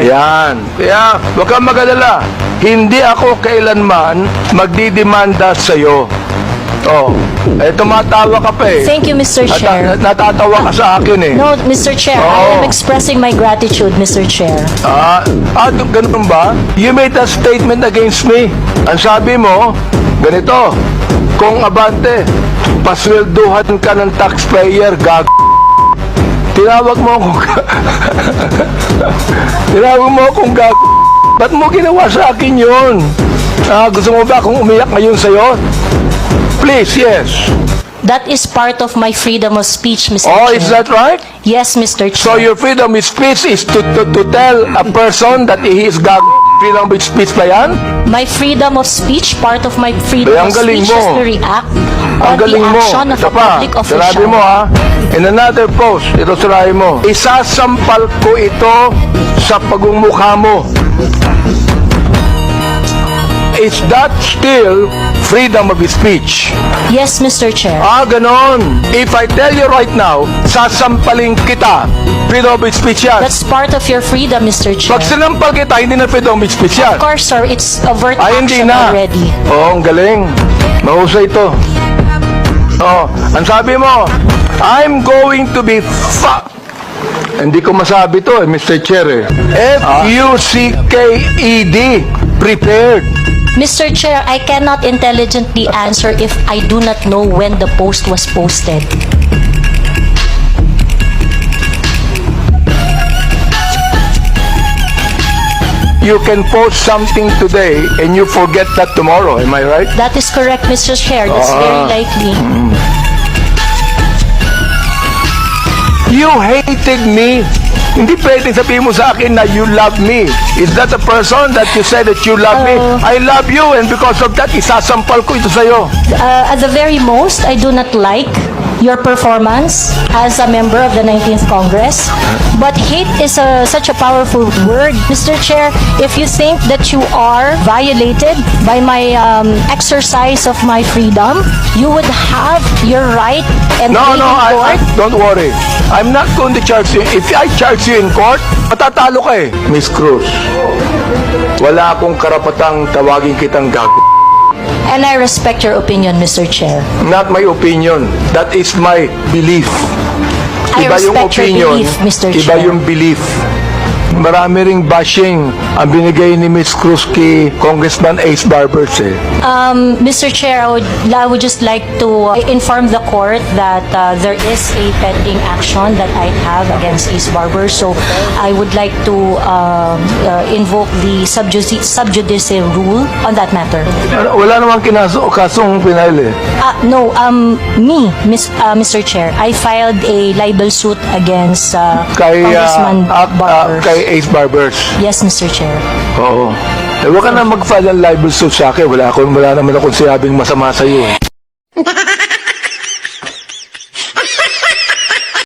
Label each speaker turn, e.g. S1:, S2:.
S1: Ayan. Kaya, huwag kang mag-alala. Hindi ako kailanman magdidemanda sa'yo. Oh, tumatawa ka pa eh.
S2: Thank you, Mr. Chair.
S1: Natatawa ka sa akin eh.
S2: No, Mr. Chair, I am expressing my gratitude, Mr. Chair.
S1: Ganun ba? You made a statement against me. Ang sabi mo, ganito, kung abante, paswelduhan ka ng taxpayer, tinawag mo akong tinawag mo akong ba't mo ginawa sa akin yun? Gusto mo ba akong umiyak ngayon sa'yo? Please, yes.
S2: That is part of my freedom of speech, Mr.
S1: Oh,
S2: Chair.
S1: is that right?
S2: Yes, Mr. Chair.
S1: So your freedom of speech is to tell a person that he is freedom of speech ba yan?
S2: My freedom of speech, part of my freedom
S1: Ang
S2: of
S1: galing
S2: speech is
S1: mo.
S2: to react
S1: Ang
S2: on the
S1: galing mo.
S2: action of
S1: Ito
S2: a
S1: pa,
S2: public
S1: sinabi
S2: official.
S1: mo in another post, ito sinabi mo, isasampal ko ito sa pagmumukha mo. Is that still freedom of speech?
S2: Yes, Mr. Chair.
S1: Ganon. If I tell you right now, sasampalin kita. Freedom of speech yan.
S2: That's part of your freedom, Mr. Chair.
S1: Pag sinampal kita, hindi na freedom of speech yan.
S2: Of course, sir, it's overt
S1: Hindi
S2: action
S1: na.
S2: already.
S1: Ang galing. Mahusay ito. Ang sabi mo, I'm going to be Hindi ko masabi to Mr. Chair F-U-C-K-E-D. Prepared.
S2: Mr. Chair, I cannot intelligently answer if I do not know when the post was posted.
S1: You can post something today and you forget that tomorrow. Am I right?
S2: That is correct, Mr. Chair. That's very likely.
S1: You hated me. Hindi pwedeng sabihin mo sa akin na you love me. Is that a person that you said that you love me? I love you and because of that, isasampal ko ito sa'yo.
S2: At the very most, I do not like your performance as a member of the 19th Congress. But hate is such a powerful word. Mr. Chair, if you think that you are violated by my exercise of my freedom, you would have your right and
S1: No,
S2: day
S1: no,
S2: in court.
S1: don't worry. I'm not going to charge you. If I charge you in court, matatalo ka eh. Miss Cruz, wala akong karapatang tawagin kitang gago.
S2: And I respect your opinion, Mr. Chair.
S1: Not my opinion. That is my belief.
S2: I
S1: Iba yung
S2: respect your
S1: opinion,
S2: belief, Mr.
S1: iba
S2: Chair.
S1: yung belief. Marami ring bashing ang binigay ni Miss Cruz kay Congressman Ace Barbers eh.
S2: Mr. Chair, I would just like to inform the court that there is a pending action that I have against Ace Barber. So I would like to invoke the sub judice rule on that matter.
S1: Wala namang kasong pinail eh.
S2: No, Mr. Chair, I filed a libel suit against Congressman Barber.
S1: Kay Ace Barbers.
S2: Yes, Mr. Chair.
S1: Oo. Huwag ka na mag-file ng libel suit sa akin. Wala naman akong sinabing masama sa iyo eh.